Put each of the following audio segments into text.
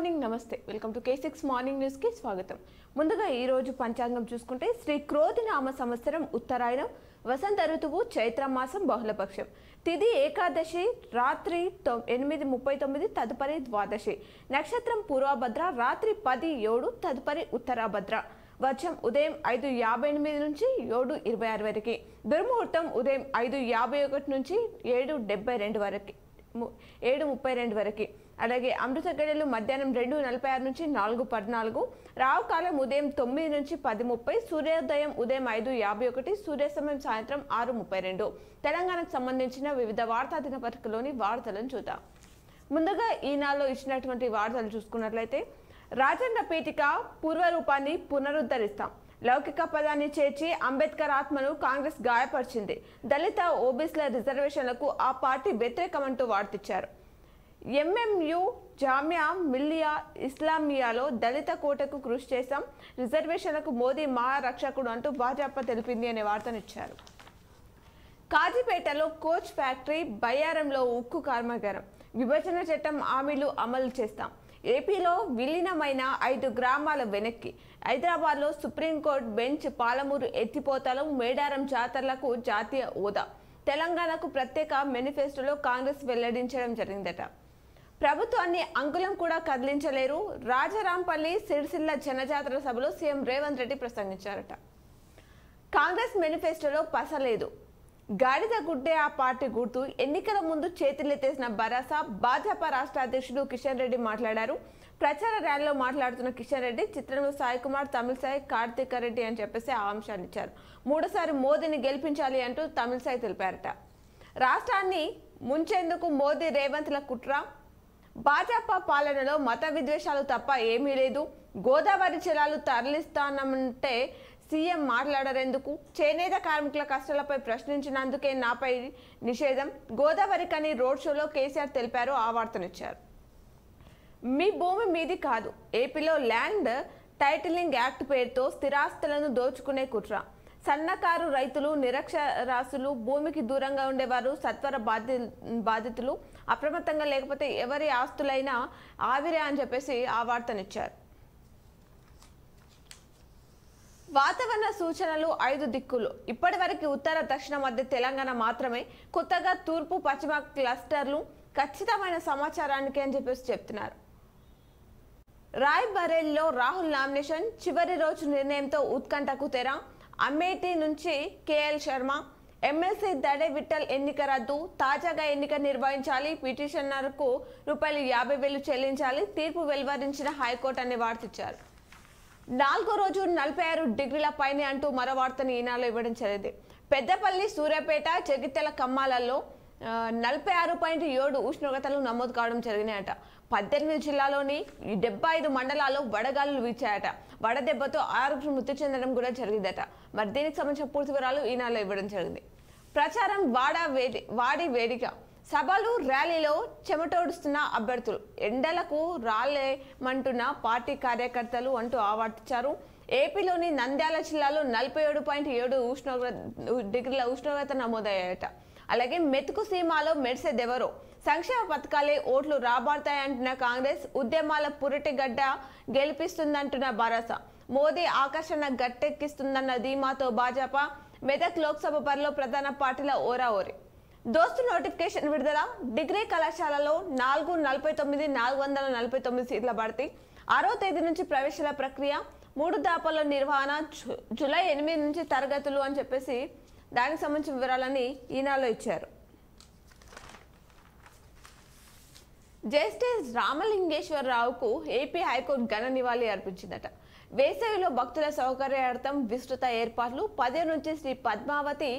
Morning నమస్తే welcome to K6 morning news కి స్వాగతం. ముందుగా ఈ రోజు పంచాంగం చూసుకుంటే శ్రీ క్రోధినామ సంవత్సరం ఉత్తరాయణం వసంత ఋతువు చైత్ర మాసం బహుళపక్షం తిథి ఏకాదశి రాత్రి 8:39 తదుపరి ద్వాదశి నక్షత్రం పూర్వభద్ర రాత్రి 10:07 తదుపరి ఉత్తరాభద్ర వర్షం ఉదయం 5:58 నుంచి 7:26 వరకు దుర్ముహూర్తం ఉదయం 5:51 నుంచి 7:72 వరకు 7:32 వరకు అలాగే అమృత గడియలు మధ్యాహ్నం 2:46 నుంచి 4:14 రావు కాలం ఉదయం 9 నుంచి 10:30 సూర్యోదయం ఉదయం 5:51 సూర్య సమయం సాయంత్రం 6:32 తెలంగాణకు సంబంధించిన వివిధ వార్తా దినపత్రికలోని వార్తలను చూద్దాం. ముందుగా ఈనాడులో ఇచ్చినటువంటి వార్తలు చూసుకున్నట్లయితే రాజన్న పీఠిక పూర్వరూపాన్ని పునరుద్ధరిస్తాం లౌకిక పదాన్ని చేర్చి అంబేద్కర్ ఆత్మను కాంగ్రెస్ గాయపరిచింది దళిత ఓబీసీల రిజర్వేషన్లకు ఆ పార్టీ వ్యతిరేకమంటూ వార్తిచ్చారు. ఎంఎంయు జామియా మిల్లియా ఇస్లామియాలో దళిత కోటకు కృషి చేశాం రిజర్వేషన్లకు మోదీ మహారక్షకుడు అంటూ భాజపా తెలిపింది అనే వార్తనిచ్చారు. కాజీపేటలో కోచ్ ఫ్యాక్టరీ బయ్యారంలో ఉక్కు కర్మాగారం విభజన చట్టం హామీలు అమలు చేస్తాం ఏపీలో విలీనమైన 5 గ్రామాల వెనక్కి హైదరాబాద్లో సుప్రీంకోర్టు బెంచ్ పాలమూరు ఎత్తిపోతలు మేడారం జాతరలకు జాతీయ హోదా తెలంగాణకు ప్రత్యేక మేనిఫెస్టోలో కాంగ్రెస్ వెల్లడించడం జరిగిందట. ప్రభుత్వాన్ని అంగుళం కూడా కదిలించలేరు రాజరాంపల్లి సిరిసిల్ల జనజాతర సభలో సీఎం రేవంత్ రెడ్డి ప్రసంగించారట. కాంగ్రెస్ మేనిఫెస్టోలో పసలేదు గాడిద గుడ్డే ఆ పార్టీ గుర్తు ఎన్నికల ముందు చేతులెత్తేసిన భరాసా భాజపా రాష్ట్ర అధ్యక్షుడు కిషన్ రెడ్డి మాట్లాడారు. ప్రచార ర్యాలీలో మాట్లాడుతున్న కిషన్ రెడ్డి చిత్రంలో సాయి కుమార్ తమిళసాయి కార్తిక రెడ్డి అని చెప్పేసి ఆ అంశాన్ని ఇచ్చారు. 3సారి మోదీని గెలిపించాలి అంటూ తమిళసాయి తెలిపారట. రాష్ట్రాన్ని ముంచేందుకు మోదీ రేవంత్ల కుట్ర భాజపా పాలనలో మత విద్వేషాలు తప్ప ఏమీ లేదు గోదావరి జలాలు తరలిస్తానంటే సీఎం మాట్లాడరెందుకు చేనేత కార్మికుల కష్టాలపై ప్రశ్నించినందుకే నాపై నిషేధం గోదావరి కని రోడ్ షోలో కేసీఆర్ తెలిపారు. ఆ వార్తనిచ్చారు. మీ భూమి మీది కాదు ఏపీలో ల్యాండ్ టైటిలింగ్ యాక్ట్ పేరుతో స్థిరాస్తులను దోచుకునే కుట్ర సన్నకారు రైతులు నిరక్షరాస్యులు భూమికి దూరంగా ఉండేవారు సత్వర బాధితులు అప్రమత్తంగా లేకపోతే ఎవరి ఆస్తులైనా ఆవిరే అని చెప్పేసి ఆ వార్తనిచ్చారు. వాతావరణ సూచనలు 5 దిక్కులు ఇప్పటి వరకు ఉత్తర దక్షిణ మధ్య తెలంగాణ మాత్రమే కొత్తగా తూర్పు పశ్చిమ క్లస్టర్లు ఖచ్చితమైన సమాచారానికి అని చెప్పేసి చెప్తున్నారు. రాయ్బరేలీలో రాహుల్ నామినేషన్ చివరి రోజు నిర్ణయంతో ఉత్కంఠకు తెర అమేఠీ నుంచి కేఎల్ శర్మ ఎమ్మెల్సీ దడే విఠల్ ఎన్నిక రద్దు తాజాగా ఎన్నిక నిర్వహించాలి పిటిషనర్కు ₹50,000 చెల్లించాలి తీర్పు వెలువరించిన హైకోర్టు అనే వార్తిచ్చారు. 4వ రోజు 46 డిగ్రీల పైనే అంటూ మరో వార్తను ఈనాడులో ఇవ్వడం జరిగింది. పెద్దపల్లి సూర్యాపేట జగిత్యాల కమ్మాలలో 46.7 ఉష్ణోగ్రతలు నమోదు కావడం జరిగినాయట. 18 జిల్లాలోని 75 మండలాల్లో వడగాలులు వీచాయట. వడదెబ్బతో 6 మృతి చెందడం కూడా జరిగిందట. మరి దీనికి సంబంధించిన పూర్తి వివరాలు ఈనాడులో ఇవ్వడం జరిగింది. ప్రచారం వాడి వేడిక సభలు ర్యాలీలో చెమటోడుస్తున్న అభ్యర్థులు ఎండలకు రాలేమంటున్న పార్టీ కార్యకర్తలు అంటూ ఆవర్తించారు. ఏపీలోని నంద్యాల జిల్లాలో 47.7 డిగ్రీల ఉష్ణోగ్రత నమోదయ్యాయట. అలాగే మెతుకు సీమాలో మెరిసేదెవరో సంక్షేమ పథకాలే ఓట్లు రాబడతాయంటున్న కాంగ్రెస్ ఉద్యమాల పురిటిగడ్డ గెలిపిస్తుందంటున్న భరోసా మోదీ ఆకర్షణ గట్టెక్కిస్తుందన్న ధీమాతో భాజపా మెదక్ లోక్సభ బరిలో ప్రధాన పార్టీల ఓరాఓరి దోస్తు నోటిఫికేషన్ విడుదల డిగ్రీ కళాశాలలో 449 సీట్ల భర్తీ 6వ తేదీ నుంచి ప్రవేశాల ప్రక్రియ 3 దఫాల నిర్వహణ జూలై 8 నుంచి తరగతులు అని చెప్పేసి దానికి సంబంధించిన వివరాలని ఈనాడులో ఇచ్చారు. జస్టిస్ రామలింగేశ్వరరావుకు ఏపీ హైకోర్టు ఘన నివాళి అర్పించిందట. వేసవిలో భక్తుల సౌకర్యార్థం విస్తృత ఏర్పాట్లు 10 నుంచి శ్రీ పద్మావతి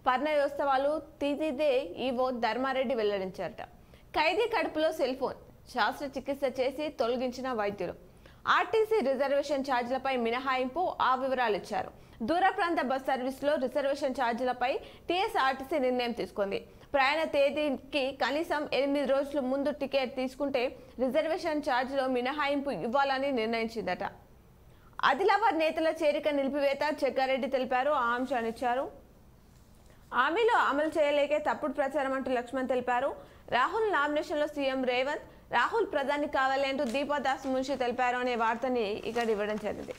పర్ణయోత్సవాలు తీదిదే ఈవో ధర్మారెడ్డి వెల్లడించారట. ఖైదీ కడుపులో సెల్ ఫోన్ శస్త్రచికిత్స చేసి తొలగించిన వైద్యులు ఆర్టీసీ రిజర్వేషన్ ఛార్జీలపై మినహాయింపు ఆ వివరాలు ఇచ్చారు. దూర ప్రాంత బస్ సర్వీసులో రిజర్వేషన్ ఛార్జీలపై టీఎస్ఆర్టీసీ నిర్ణయం తీసుకుంది. ప్రయాణ తేదీకి కనీసం 8 రోజుల ముందు టికెట్ తీసుకుంటే రిజర్వేషన్ ఛార్జీలో మినహాయింపు ఇవ్వాలని నిర్ణయించిందట. ఆదిలాబాద్ నేతల చేరిక నిలిపివేత చెక్కారెడ్డి తెలిపారు. ఆ అంశాన్ని ఇచ్చారు. హామీలో అమలు చేయలేకే తప్పుడు ప్రచారం అంటూ లక్ష్మణ్ తెలిపారు. రాహుల్ నామినేషన్లో సీఎం రేవంత్ రాహుల్ ప్రధాని కావాలి అంటూ దీపాదాస్ మున్షి తెలిపారు అనే వార్తని ఇక్కడ ఇవ్వడం జరిగింది.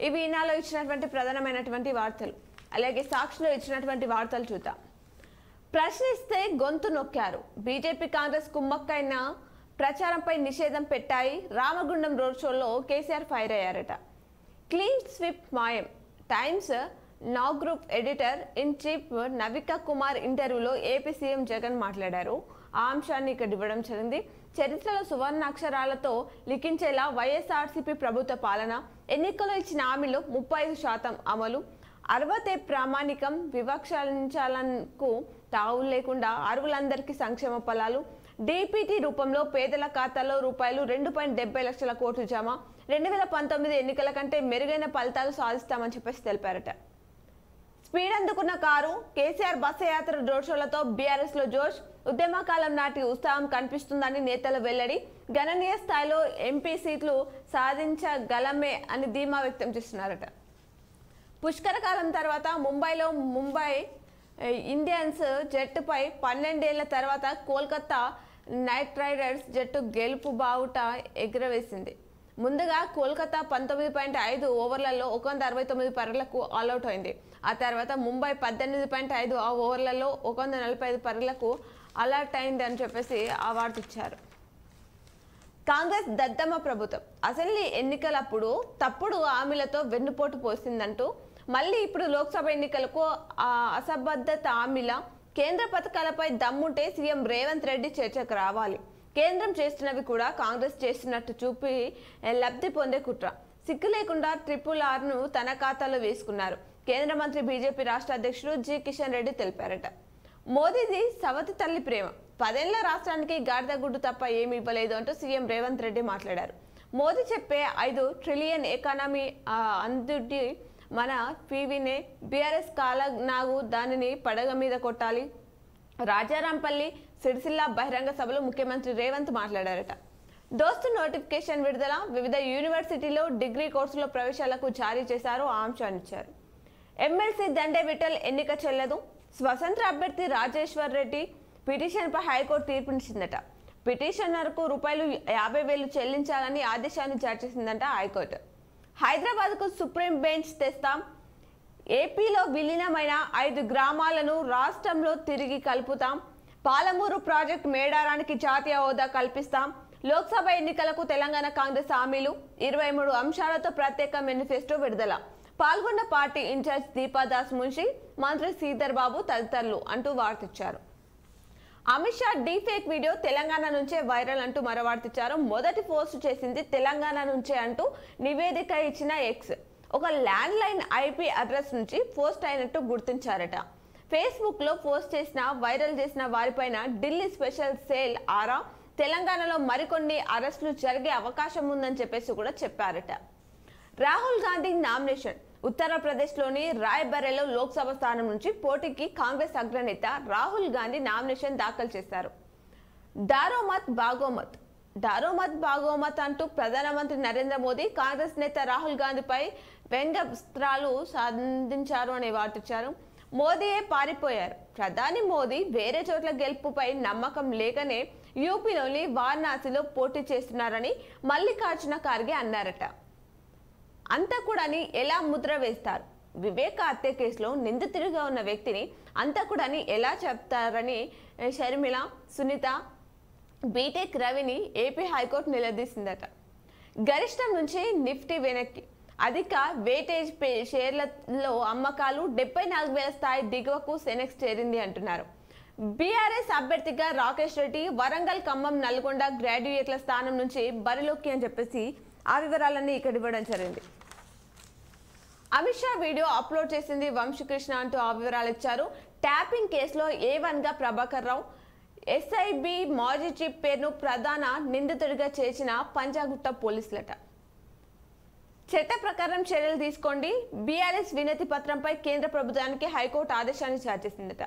ఇవి ఈనాలో ఇచ్చినటువంటి ప్రధానమైనటువంటి వార్తలు. అలాగే సాక్షిలో ఇచ్చినటువంటి వార్తలు చూద్దాం. ప్రశ్నిస్తే గొంతు నొక్కారు. బీజేపీ కాంగ్రెస్ కుమ్మక్కైన ప్రచారంపై నిషేధం పెట్టాయి. రామగుండం రోడ్ షోలో కేసీఆర్ ఫైర్ అయ్యారట. క్లీన్ స్వీప్ మాయం. Times now group editor in chief Navika Kumar ఇంటర్వ్యూలో ఏపీ సీఎం జగన్ మాట్లాడారు. ఆ అంశాన్ని ఇక్కడ ఇవ్వడం జరిగింది. చరిత్రలో సువర్ణ అక్షరాలతో లిఖించేలా వైఎస్ఆర్సీపీ ప్రభుత్వ పాలన, ఎన్నికల్లో ఇచ్చిన హామీలో 35% అమలు, అర్హతే ప్రామాణికం, వివక్షించాలకు తావు లేకుండా అర్హులందరికీ సంక్షేమ ఫలాలు, డీపీటీ రూపంలో పేదల ఖాతాలో రూపాయలు 2.70 లక్షల కోట్లు జమ, 2019 ఎన్నికల కంటే మెరుగైన ఫలితాలు సాధిస్తామని చెప్పేసి తెలిపారట. స్పీడ్ అందుకున్న కారు. కేసీఆర్ బస్సు యాత్ర రోడ్ షోలతో బీఆర్ఎస్ లో జోష్. ఉద్యమకాలం నాటి ఉత్సాహం కనిపిస్తుందని నేతలు వెల్లడి. గణనీయ స్థాయిలో ఎంపీ సీట్లు సాధించగలమే అని ధీమా వ్యక్తం చేస్తున్నారట. పుష్కర కాలం తర్వాత ముంబై ఇండియన్స్ జట్టుపై 12 ఏళ్ల తర్వాత కోల్కతా నైట్ రైడర్స్ జట్టు గెలుపు బావుట ఎగురవేసింది. ముందుగా కోల్కతా 19.5 ఓవర్లలో 169 పరుగులకు ఆల్అౌట్ అయింది. ఆ తర్వాత ముంబై 18.5 ఓవర్లలో 145 పరుగులకు అలర్ట్ అయింది అని చెప్పేసి అవార్డు ఇచ్చారు. కాంగ్రెస్ దద్దమ్మ ప్రభుత్వం అసెంబ్లీ ఎన్నికలప్పుడు తప్పుడు హామీలతో వెన్నుపోటు పోసిందంటూ మళ్ళీ ఇప్పుడు లోక్సభ ఎన్నికలకు అసంబద్ధత హామీల కేంద్ర పథకాలపై దమ్ముంటే సీఎం రేవంత్ రెడ్డి చర్చకు రావాలి. కేంద్రం చేస్తున్నవి కూడా కాంగ్రెస్ చేస్తున్నట్టు చూపి లబ్ధి పొందే కుట్ర. సిగ్గు లేకుండా RRRను తన ఖాతాలో వేసుకున్నారు. కేంద్ర మంత్రి బీజేపీ రాష్ట్ర అధ్యక్షుడు జి కిషన్ రెడ్డి తెలిపారట. మోదీది సవతి తల్లి ప్రేమ, 10 ఏళ్ల రాష్ట్రానికి గాడిద గుడ్డు తప్ప ఏమి ఇవ్వలేదు అంటూ సీఎం రేవంత్ రెడ్డి మాట్లాడారు. మోదీ చెప్పే 5 ట్రిలియన్ ఎకానమీ అందుడి మన పీవీనే, బీఆర్ఎస్ కాలనాగు దానిని పడగ మీద కొట్టాలి. రాజారాంపల్లి సిరిసిల్ల బహిరంగ సభలో ముఖ్యమంత్రి రేవంత్ మాట్లాడారట. దోస్తు నోటిఫికేషన్ విడుదల. వివిధ యూనివర్సిటీలో డిగ్రీ కోర్సులో ప్రవేశాలకు జారీ చేశారు. ఆ అంశాన్ని ఇచ్చారు. ఎమ్మెల్సీ దండే విఠల్ ఎన్నిక చెల్లదు. స్వతంత్ర అభ్యర్థి రాజేశ్వర్ రెడ్డి పిటిషన్పై హైకోర్టు తీర్పునిచ్చిందట. పిటిషనర్కు ₹50,000 చెల్లించాలని ఆదేశాన్ని జారీ చేసిందంట హైకోర్టు. హైదరాబాద్కు సుప్రీం బెంచ్ తెస్తాం. ఏపీలో విలీనమైన 5 గ్రామాలను రాష్ట్రంలో తిరిగి కలుపుతాం. పాలమూరు ప్రాజెక్టు మేడారానికి జాతీయ హోదా కల్పిస్తాం. లోక్సభ ఎన్నికలకు తెలంగాణ కాంగ్రెస్ హామీలు. 23 అంశాలతో ప్రత్యేక మేనిఫెస్టో విడుదల. పాల్గొన్న పార్టీ ఇన్ఛార్జ్ దీపాదాస్ మున్షి, మంత్రి శ్రీధర్ బాబు తదితరులు అంటూ వార్తిచ్చారు. అమిత్ షా డీఫేక్ వీడియో తెలంగాణ నుంచే వైరల్ అంటూ మరో వార్తిచ్చారు. మొదటి పోస్ట్ చేసింది తెలంగాణ నుంచే అంటూ నివేదిక ఇచ్చిన ఎక్స్ ఒక ల్యాండ్ లైన్ IP అడ్రస్ నుంచి పోస్ట్ అయినట్టు గుర్తించారట. ఫేస్బుక్ లో పోస్ట్ చేసిన వైరల్ చేసిన వారిపైన ఢిల్లీ స్పెషల్ సేల్ ఆరా. తెలంగాణలో మరికొన్ని అరెస్టులు జరిగే అవకాశం ఉందని చెప్పేసి కూడా చెప్పారట. రాహుల్ గాంధీ నామినేషన్. ఉత్తరప్రదేశ్లోని రాయ్బరేలో లోక్సభ స్థానం నుంచి పోటీకి కాంగ్రెస్ అగ్రనేత రాహుల్ గాంధీ నామినేషన్ దాఖలు చేశారు. దారోమత్ బాగోమత్ అంటూ ప్రధానమంత్రి నరేంద్ర మోదీ కాంగ్రెస్ నేత రాహుల్ గాంధీపై వ్యంగ్యాస్త్రాలు సంధించారు అనే వార్తిచ్చారు. మోదీయే పారిపోయారు. ప్రధాని మోదీ వేరే చోట్ల గెలుపుపై నమ్మకం లేకనే యూపీలోని వారణాసిలో పోటీ చేస్తున్నారని మల్లికార్జున ఖార్గే అన్నారట. అంతకుడని ఎలా ముద్ర వేస్తారు? వివేక హత్య కేసులో నిందితుడిగా ఉన్న వ్యక్తిని అంతకుడని ఎలా చెప్తారని షర్మిల, సునీత, బీటెక్ రవిని ఏపీ హైకోర్టు నిలదీసిందట. గరిష్టం నుంచి నిఫ్టీ వెనక్కి. అధిక వేటేజ్ షేర్లలో అమ్మకాలు. 74,000 స్థాయి దిగువకు సెనెక్స్ చేరింది అంటున్నారు. బీఆర్ఎస్ అభ్యర్థిగా రాకేష్ రెడ్డి వరంగల్, ఖమ్మం, నల్గొండ గ్రాడ్యుయేట్ల స్థానం నుంచి బరిలోకి అని చెప్పేసి ఆ వివరాలన్నీ ఇక్కడ ఇవ్వడం జరిగింది. అమిత్ షా వీడియో అప్లోడ్ చేసింది వంశీకృష్ణ అంటూ ఆ వివరాలు ఇచ్చారు. ట్యాపింగ్ కేసులో A1గా ప్రభాకర్ రావు, SIB మాజీ చీఫ్ పేరును ప్రధాన నిందితుడిగా చేర్చిన పంజాగుట్ట పోలీసులట. చట్ట ప్రకారం చర్యలు తీసుకోండి. బీఆర్ఎస్ వినతి పత్రంపై కేంద్ర ప్రభుత్వానికి హైకోర్టు ఆదేశాన్ని జారీ చేసిందట.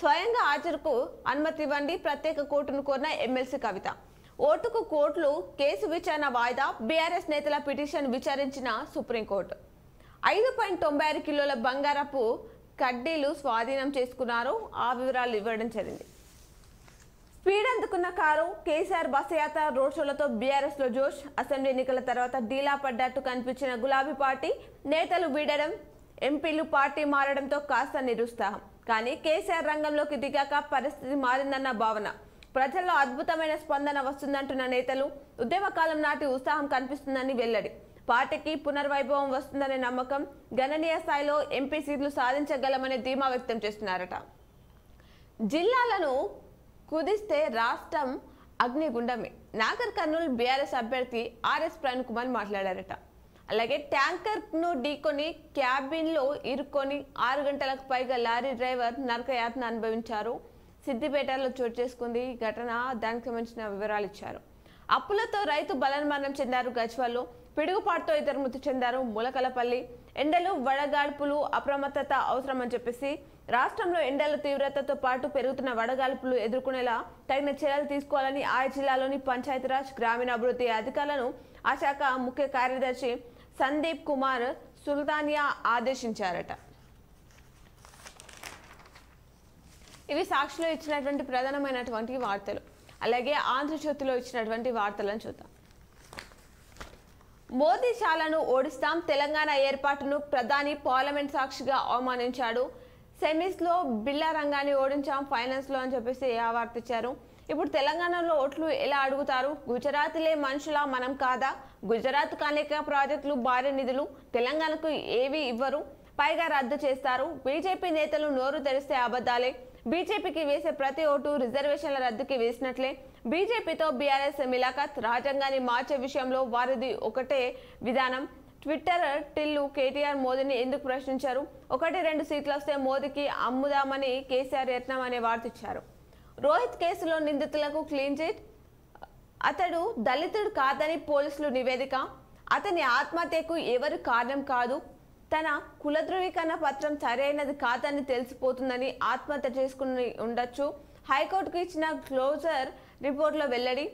స్వయంగా హాజరుకు అనుమతి ఇవ్వండి. ప్రత్యేక కోర్టును కోరిన ఎమ్మెల్సీ కవిత. ఓటుకు కోర్టులు కేసు విచారణ వాయిదా. బీఆర్ఎస్ నేతల పిటిషన్ విచారించిన సుప్రీంకోర్టు. 5.96 కిలోల బంగారపు కడ్డీలు స్వాధీనం చేసుకున్నారు. ఆ వివరాలు ఇవ్వడం జరిగింది. స్పీడ్ అందుకున్న కారు కేసీఆర్ బస్సు యాత్ర రోడ్ షోలతో బీఆర్ఎస్ లో జోష్. అసెంబ్లీ ఎన్నికల తర్వాత డీలా పడ్డట్టు కనిపించిన గులాబీ పార్టీ నేతలు వీడడం, ఎంపీలు పార్టీ మారడంతో కాస్త నిరుత్సాహం. కానీ కేసీఆర్ రంగంలోకి దిగాక పరిస్థితి మారిందన్న భావన. ప్రజల్లో అద్భుతమైన స్పందన వస్తుందంటున్న నేతలు. ఉద్యమకాలం నాటి ఉత్సాహం కనిపిస్తుందని వెల్లడి. పార్టీకి పునర్వైభవం వస్తుందనే నమ్మకం. గణనీయ స్థాయిలో ఎంపీ సీట్లు సాధించగలమనే ధీమా వ్యక్తం చేస్తున్నారట. జిల్లాలను కుదిస్తే రాష్ట్రం అగ్నిగుండమే. నాగర్ కర్నూలు బీఆర్ఎస్ అభ్యర్థి ఆర్ఎస్ ప్రణ్ కుమార్ మాట్లాడారట. అలాగే ట్యాంకర్ ను ఢీకొని క్యాబిన్ లో ఇరుక్కొని 6 గంటలకు పైగా లారీ డ్రైవర్ నరకయాతన అనుభవించారు. సిద్దిపేటలో చోటు చేసుకుంది ఘటన. దానికి సంబంధించిన వివరాలు ఇచ్చారు. అప్పులతో రైతు బలన్మరణం చెందారు గజ్వాల్లో. పిడుగుపాటుతో 2 మృతి చెందారు ములకలపల్లి. ఎండలు వడగాడ్పులు అప్రమత్తత అవసరమని చెప్పేసి రాష్ట్రంలో ఎండల తీవ్రతతో పాటు పెరుగుతున్న వడగాల్పులు ఎదుర్కొనేలా తగిన చర్యలు తీసుకోవాలని ఆయా జిల్లాలోని పంచాయతీరాజ్ గ్రామీణాభివృద్ధి అధికారులను ఆ శాఖ ముఖ్య కార్యదర్శి సందీప్ కుమార్ సుల్తానియా ఆదేశించారట. ఇవి సాక్షిలో ఇచ్చినటువంటి ప్రధానమైనటువంటి వార్తలు. అలాగే ఆంధ్రజ్యోతిలో ఇచ్చినటువంటి వార్తలను చూద్దాం. మోదీ శాలను ఓడిస్తాం, తెలంగాణ ఏర్పాటును ప్రధాని పార్లమెంట్ సాక్షిగా అవమానించాడు. సెమీస్ లో బిల్లా రంగాన్ని ఓడించాం, ఫైనాన్స్ లో అని చెప్పేసి ఆ వార్త ఇచ్చారు. ఇప్పుడు తెలంగాణలో ఓట్లు ఎలా అడుగుతారు? గుజరాత్లే మనుషులా, మనం కాదా? గుజరాత్ అనేక ప్రాజెక్టులు, భారీ నిధులు తెలంగాణకు ఏవి ఇవ్వరు, పైగా రద్దు చేస్తారు. బీజేపీ నేతలు నోరు తెరిస్తే అబద్ధాలే. బీజేపీకి వేసే ప్రతి ఓటు రిజర్వేషన్ల రద్దుకి వేసినట్లే. బీజేపీతో బీఆర్ఎస్ మిలాఖత్, రాజ్యాంగాన్ని మార్చే విషయంలో వారిది ఒకటే విధానం. ట్విట్టర్ టిల్లు కేటీఆర్ మోదీని ఎందుకు ప్రశ్నించారు? 1-2 సీట్లు వస్తే మోదీకి అమ్ముదామని కేసీఆర్ యత్నం అనే వార్త ఇచ్చారు. రోహిత్ కేసులో నిందితులకు క్లీన్ చిట్. అతడు దళితుడు కాదని పోలీసులు నివేదిక. అతని ఆత్మహత్యకు ఎవరు కారణం కాదు. తన కుల ధృవీకరణ పత్రం సరైనది కాదని తెలిసిపోతుందని ఆత్మహత్య చేసుకుని ఉండొచ్చు. హైకోర్టుకు ఇచ్చిన క్లోజర్ రిపోర్టులో వెల్లడి.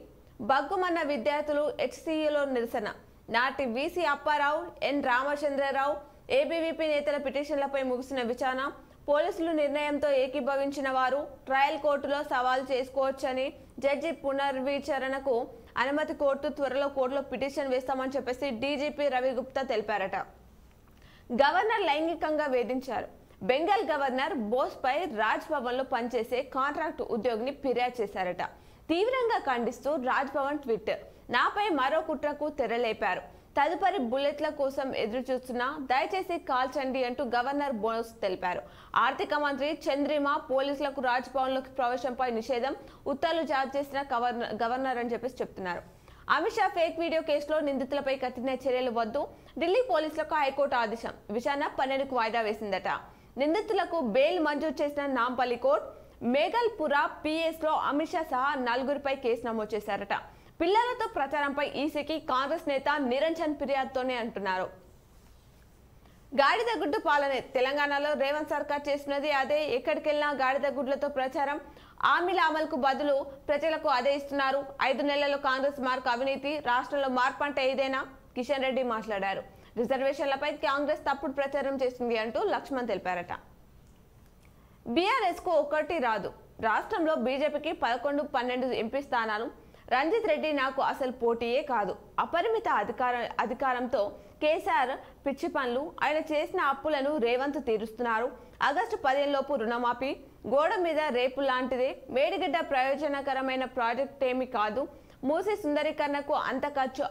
బగ్గుమన్న విద్యార్థులు హెచ్సియులో నిరసన. నాటి వీసీ అప్పారావు, ఎన్ రామచంద్రరావు, ఏబీవీపీ నేతల పిటిషన్లపై ముగిసిన విచారణ. పోలీసులు నిర్ణయంతో ఏకీభవించిన వారు ట్రయల్ కోర్టులో సవాల్ చేసుకోవచ్చని జడ్జి పునర్విచారణకు అనుమతి కోర్టు త్వరలో కోర్టులో పిటిషన్ వేస్తామని చెప్పేసి డీజీపీ రవి గుప్తా తెలిపారట. గవర్నర్ లైంగికంగా వేధించారు. బెంగాల్ గవర్నర్ బోస్ పై రాజ్ భవన్ లో పనిచేసే కాంట్రాక్ట్ ఉద్యోగిని ఫిర్యాదు చేశారట. తీవ్రంగా ఖండిస్తూ రాజ్ భవన్ ట్వీట్, నాపై మరో కుట్రకు తెరలేపారు. తదుపరి బుల్లెట్ల కోసం ఎదురు చూస్తున్నా, దయచేసి కాల్చండి అంటూ గవర్నర్ బోస్ తెలిపారు. ఆర్థిక మంత్రి చంద్రిమా పోలీసులకు రాజ్ భవన్ లోకి ప్రవేశంపై నిషేధం ఉత్తర్వులు జారీ చేసిన గవర్నర్ అని చెప్పేసి చెప్తున్నారు. అమిత్ షా ఫేక్ వీడియో కేసులో నిందితులపై కఠిన చర్యలు వద్దు. ఢిల్లీ పోలీసులకు హైకోర్టు ఆదేశం. విచారణ 12కు వాయిదా వేసిందట. నిందితులకు బెయిల్ మంజూరు చేసిన నాంపల్లి కోర్టు. మేఘల్పురా పిఎస్ లో అమిత్ షా సహా 4గురిపై కేసు నమోదు చేశారట. పిల్లలతో ప్రచారంపై ఈసీకి కాంగ్రెస్ నేత నిరంజన్ ఫిర్యాదుతోనే అంటున్నారు. గాడిద గుడ్డు పాలనే తెలంగాణలో రేవంత్ సర్కార్ చేస్తున్నది అదే. ఎక్కడికెళ్ళినా గాడిద గుడ్లతో ప్రచారం. హామీల అమలుకు బదులు ప్రజలకు అదే ఇస్తున్నారు. 5 నెలల్లో కాంగ్రెస్ మార్క్ అవినీతి. రాష్ట్రంలో మార్పు అంటే ఇదేనా? కిషన్ రెడ్డి మాట్లాడారు. రిజర్వేషన్లపై కాంగ్రెస్ తప్పుడు ప్రచారం చేస్తుంది అంటూ లక్ష్మణ్ తెలిపారట. బీఆర్ఎస్ కు ఒకటి రాదు. రాష్ట్రంలో బీజేపీకి 11-12 ఎంపీ స్థానాలు. రంజిత్ రెడ్డి నాకు అసలు పోటీయే కాదు. అపరిమిత అధికారంతో కేసీఆర్ పిచ్చి పనులు. ఆయన చేసిన అప్పులను రేవంత్ తీరుస్తున్నారు. ఆగస్టు 15 లోపు రుణమాఫీ గోడ మీద రేపు లాంటిదే. మేడిగడ్డ ప్రయోజనకరమైన ప్రాజెక్ట్ ఏమీ కాదు. మూసీ సుందరీకరణకు అంత ఖర్చు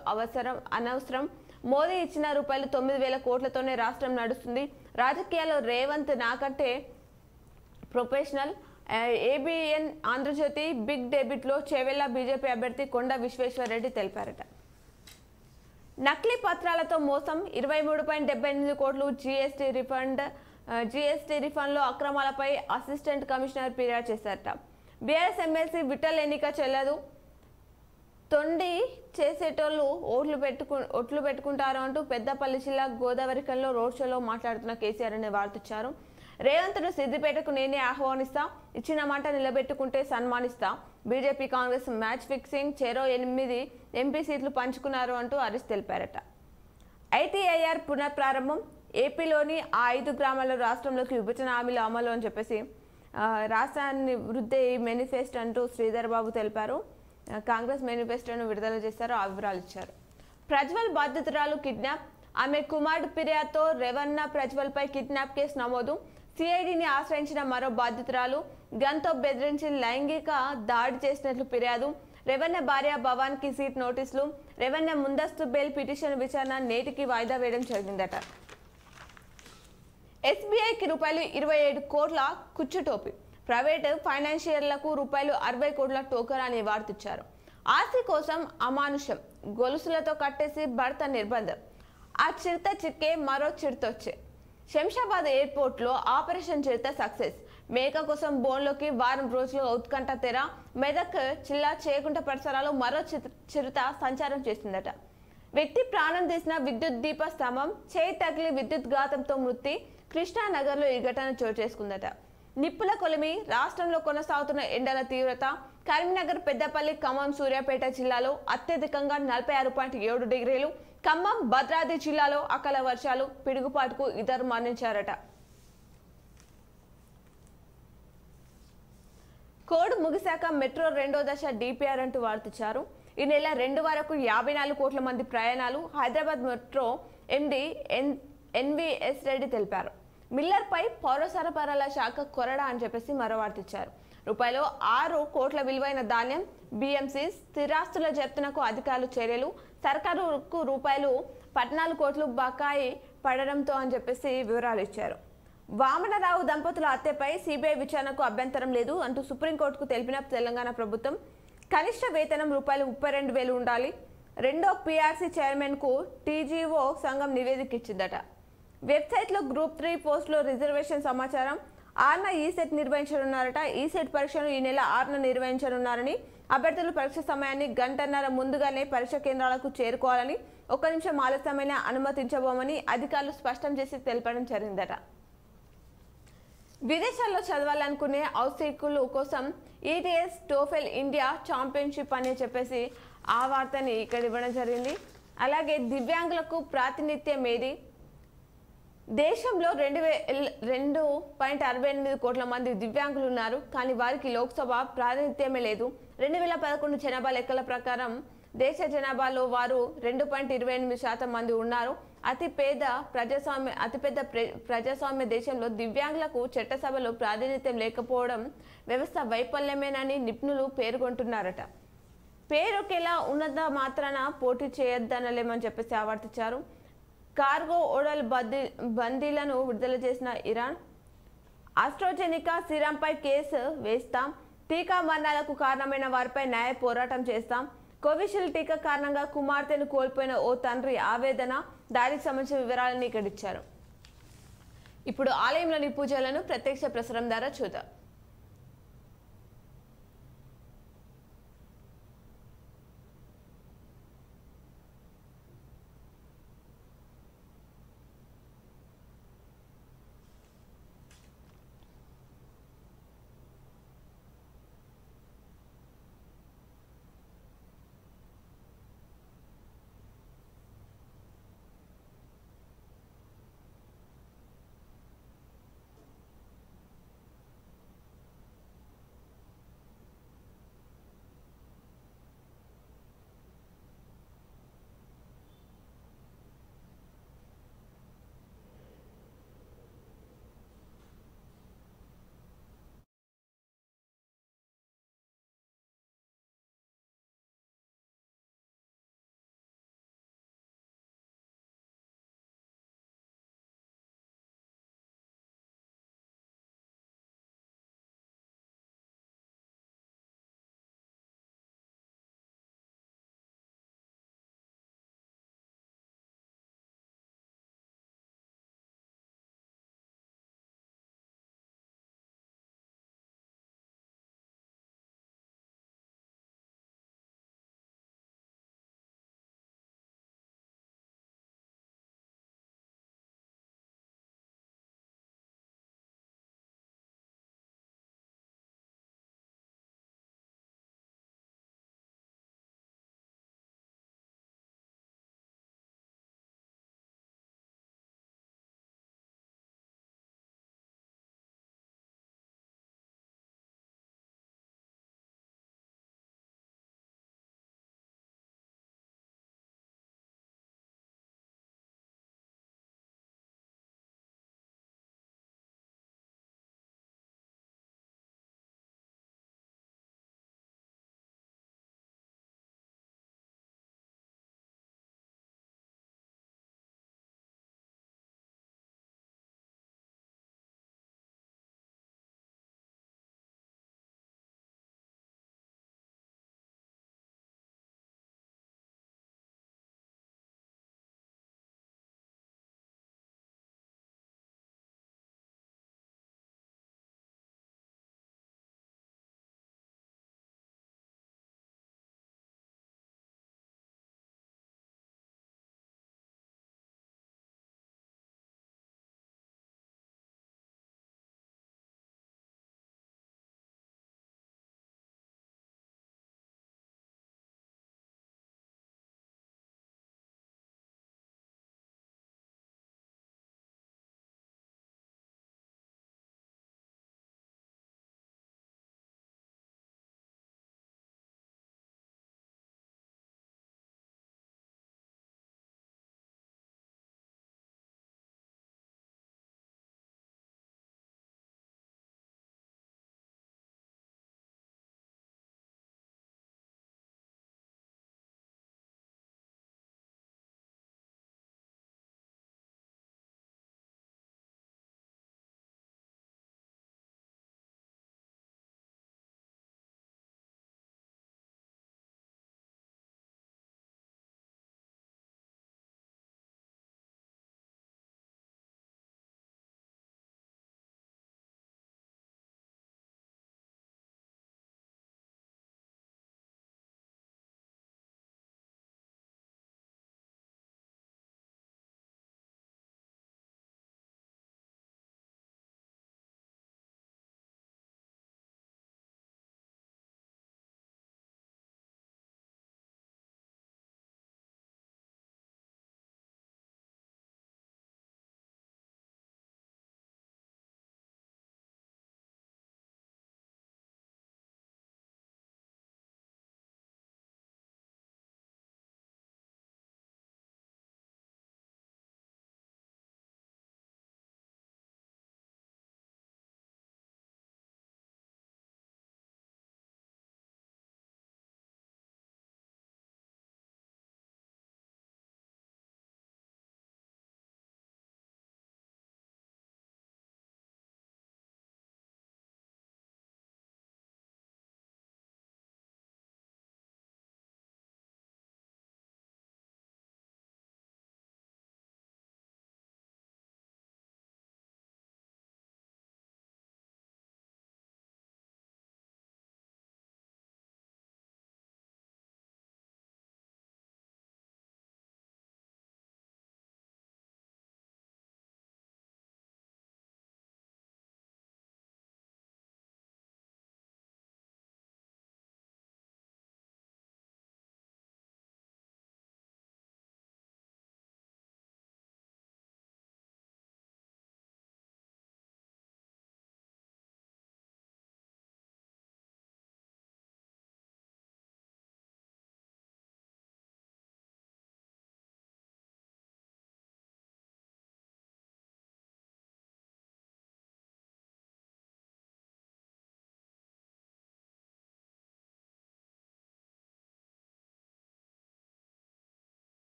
అనవసరం. మోదీ ఇచ్చిన రూపాయలు 9,000 కోట్లతోనే రాష్ట్రం నడుస్తుంది. రాజకీయాల్లో రేవంత్ నాకంటే professional. ABN Andhrajyothy big debate లో చేవెళ్ల బీజేపీ అభ్యర్థి కొండ విశ్వేశ్వరరెడ్డి తెలిపారట. నకిలీ పత్రాలతో మోసం 23.78 కోట్లు. జీఎస్టీ రిఫండ్ లో అక్రమాలపై అసిస్టెంట్ కమిషనర్ ఫిర్యాదు చేశారట. బీఆర్ఎస్ ఎమ్మెల్సీ విఠల్ ఎన్నిక చెల్లదు. తొండి చేసేటోళ్ళు ఓట్లు పెట్టుకుంటారు అంటూ పెద్దపల్లి జిల్లా గోదావరికంలో రోడ్ షోలో మాట్లాడుతున్న కేసీఆర్ అనే వార్త ఇచ్చారు. రేవంత్ను సిద్దిపేటకు నేనే ఆహ్వానిస్తా, ఇచ్చిన మాట నిలబెట్టుకుంటే సన్మానిస్తా. బీజేపీ కాంగ్రెస్ మ్యాచ్ ఫిక్సింగ్, చెరో 8 ఎంపీ సీట్లు పంచుకున్నారు అంటూ హరీష్ తెలిపారట. ఐటీఐఆర్ పునఃప్రారంభం. ఏపీలోని ఆ 5 గ్రామాల రాష్ట్రంలోకి విభజన హామీల అమలు అని చెప్పేసి రాష్ట్రాన్ని వృద్ధి మేనిఫెస్టో అంటూ శ్రీధర్ బాబు తెలిపారు. కాంగ్రెస్ మేనిఫెస్టోను విడుదల చేశారు, ఆ వివరాలు ఇచ్చారు. ప్రజ్వల్ బాధితురాలు కిడ్నాప్, ఆమె కుమారుడు ఫిర్యాదుతో రేవన్న ప్రజ్వల్పై కిడ్నాప్ కేసు నమోదు. సిఐడిని ఆశ్రయించిన మరో బాధితురాలు గన్తో బెదిరించి లైంగిక దాడి చేసినట్లు ఫిర్యాదు. రేవన్న భార్య భవాన్కి సీట్ నోటీసులు. రేవన్న ముందస్తు బెయిల్ పిటిషన్ విచారణ నేటికి వాయిదా వేయడం జరిగిందట. ఎస్బీఐకి రూపాయలు 27 కోట్ల కుచ్చుటోపి, ప్రైవేటు ఫైనాన్షియర్లకు రూపాయలు 60 కోట్ల టోకన్ అని వార్తిచ్చారు. ఆస్తి కోసం అమానుషం, గొలుసులతో కట్టేసి భర్త నిర్బంధం. ఆ చిరుత చిక్కే మరో చిరుతొచ్చే. శంషాబాద్ ఎయిర్పోర్ట్లో ఆపరేషన్ చిరుత సక్సెస్. మేక కోసం బోన్లోకి వారం రోజులు ఉత్కంఠ తెర. మెదక్ జిల్లా చేకుంట పరిసరాల్లో మరో చిరుత సంచారం చేస్తుందట. వ్యక్తి ప్రాణం తీసిన విద్యుత్ దీప స్తంభం, చేయి తగిలి విద్యుత్ ఘాతంతో మృతి. కృష్ణానగర్లో ఈ ఘటన చోటు చేసుకుందట. నిప్పుల కొలిమి, రాష్ట్రంలో కొనసాగుతున్న ఎండల తీవ్రత. కరీంనగర్, పెద్దపల్లి, ఖమ్మం, సూర్యాపేట జిల్లాలో అత్యధికంగా 46.7 డిగ్రీలు. ఖమ్మం, భద్రాద్రి జిల్లాలో అకాల వర్షాలు, పిడుగుపాటుకు ఇద్దరు మరణించారట. కోడ్ ముగిశాక మెట్రో 2వ దశ డిపిఆర్ అంటూ వార్తిచ్చారు. ఈ నెల 2 వరకు 54 కోట్ల మంది ప్రయాణాలు. హైదరాబాద్ మెట్రో ఎండి ఎన్విఎస్ రెడ్డి తెలిపారు. మిల్లర్పై పౌర సరఫరాల శాఖ కొరడా అని చెప్పేసి మరో వార్తిచ్చారు. రూపాయలు 6 కోట్ల విలువైన ధాన్యం, బిఎంసి స్థిరాస్తుల జప్తునకు అధికారులు చర్యలు. సర్కారుకు రూపాయలు 14 కోట్లు బకాయి పడడంతో అని చెప్పేసి వివరాలు ఇచ్చారు. వామనరావు దంపతుల హత్యపై సిబిఐ విచారణకు అభ్యంతరం లేదు అంటూ సుప్రీంకోర్టుకు తెలిపిన తెలంగాణ ప్రభుత్వం. కనిష్ట వేతనం రూపాయలు 32,000 ఉండాలి. రెండో పీఆర్సీ చైర్మన్కు టీజీఓ సంఘం నివేదిక ఇచ్చిందట. వెబ్సైట్లో గ్రూప్ 3 పోస్టులో రిజర్వేషన్ సమాచారం. 6న ఈసెట్ నిర్వహించనున్నారట. ఈసెట్ పరీక్షను ఈ నెల 6న నిర్వహించనున్నారని, అభ్యర్థులు పరీక్ష సమయాన్ని గంటన్నర ముందుగానే పరీక్ష కేంద్రాలకు చేరుకోవాలని, 1 నిమిషం ఆలస్యమైన అనుమతించబోమని అధికారులు స్పష్టం చేసి తెలపడం జరిగిందట. విదేశాల్లో చదవాలనుకునే ఔత్సాహికుల కోసం ఈటీఎస్ టోఫెల్ ఇండియా ఛాంపియన్షిప్ అని చెప్పేసి ఆ వార్తని ఇక్కడ ఇవ్వడం జరిగింది. అలాగే దివ్యాంగులకు ప్రాతినిధ్యం ఏది? దేశంలో 2.68 కోట్ల మంది దివ్యాంగులు ఉన్నారు, కానీ వారికి లోక్సభ ప్రాతినిధ్యమే లేదు. 2011 జనాభా లెక్కల ప్రకారం దేశ జనాభాలో వారు 2.28% మంది ఉన్నారు. అతిపెద్ద ప్రజాస్వామ్య దేశంలో దివ్యాంగులకు చట్టసభలో ప్రాతినిధ్యం లేకపోవడం వ్యవస్థ వైఫల్యమేనని నిపుణులు పేర్కొంటున్నారట. పేరుకెలా ఉన్నత మాత్రాన పోటీ చేయొద్దనలేమని చెప్పేసి ఆవర్తించారు. కార్గో ఓడల బందీలను విడుదల చేసిన ఇరాన్. ఆస్ట్రాజెనికా సిరంపై కేసు వేస్తాం. టీకా మరణాలకు కారణమైన వారిపై న్యాయ పోరాటం చేస్తాం. కోవిషీల్డ్ టీకా కారణంగా కుమార్తెను కోల్పోయిన ఓ తండ్రి ఆవేదన. దానికి సంబంధించిన వివరాలను ఇక్కడ ఇచ్చారు. ఇప్పుడు ఆలయంలోని పూజలను ప్రత్యక్ష ప్రసారం ద్వారా చూద్దాం.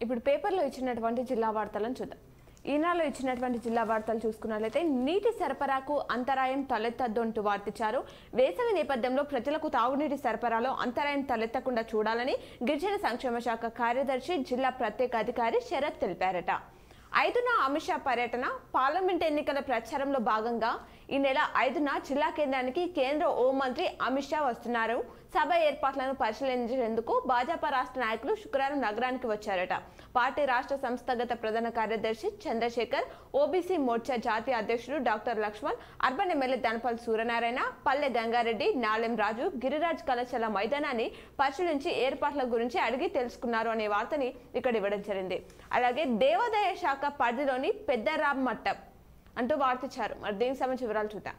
ఇప్పుడు పేపర్లో ఇచ్చినటువంటి జిల్లా వార్తలను చూద్దాం. ఈనాడులో ఇచ్చినటువంటి జిల్లా వార్తలు చూసుకున్నట్లయితే నీటి సరఫరాకు అంతరాయం తలెత్తద్దు అంటూ వార్తించారు. వేసవి నేపథ్యంలో ప్రజలకు తాగునీటి సరఫరాలో అంతరాయం తలెత్తకుండా చూడాలని గిరిజన సంక్షేమ శాఖ కార్యదర్శి జిల్లా ప్రత్యేక అధికారి శరత్ తెలిపారట. 5న అమిత్ షా పర్యటన. పార్లమెంట్ ఎన్నికల ప్రచారంలో భాగంగా ఈ నెల 5న జిల్లా కేంద్రానికి కేంద్ర హోంమంత్రి అమిత్ షా వస్తున్నారు. సభ ఏర్పాట్లను పరిశీలించేందుకు భాజపా రాష్ట్ర నాయకులు శుక్రవారం నగరానికి వచ్చారట. పార్టీ రాష్ట్ర సంస్థాగత ప్రధాన కార్యదర్శి చంద్రశేఖర్, ఓబీసీ మోర్చా జాతీయ అధ్యక్షుడు doctor Laxman, urban MLA Dhanapalli Suryanarayana, Palle Gangareddy, నాలెం రాజు గిరిరాజ్ కళాశాల మైదానాన్ని పరిశీలించి ఏర్పాట్ల గురించి అడిగి తెలుసుకున్నారు అనే వార్తని ఇక్కడ ఇవ్వడం జరిగింది. అలాగే దేవాదాయ శాఖ పరిధిలోని పెద్దరామట్టం అంటూ వార్తించారు. మరి దీనికి సంబంధించిన వివరాలు చూద్దాం.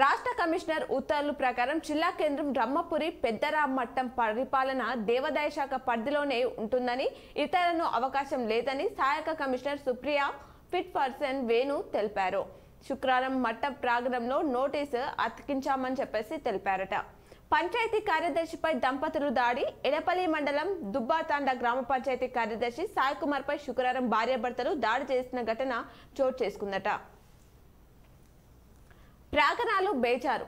రాష్ట్ర కమిషనర్ ఉత్తర్వుల ప్రకారం జిల్లా కేంద్రం బ్రహ్మపురి పెద్దరామట్టం పరిపాలన దేవాదాయ శాఖ పరిధిలోనే ఉంటుందని, ఇతరులను అవకాశం లేదని సహాయక commissioner Supriya fit person Venu తెలిపారు. శుక్రవారం మట్టం ప్రాంగణంలో నోటీసు అతికించామని చెప్పేసి తెలిపారట. పంచాయతీ కార్యదర్శిపై దంపతులు దాడి. ఎడపల్లి మండలం దుబ్బాతాండ గ్రామ పంచాయతీ కార్యదర్శి సాయి కుమార్ పై శుక్రవారం భార్యాభర్తలు దాడి చేసిన ఘటన చోటు చేసుకుందట. ప్రాంగణాలు బేచారు,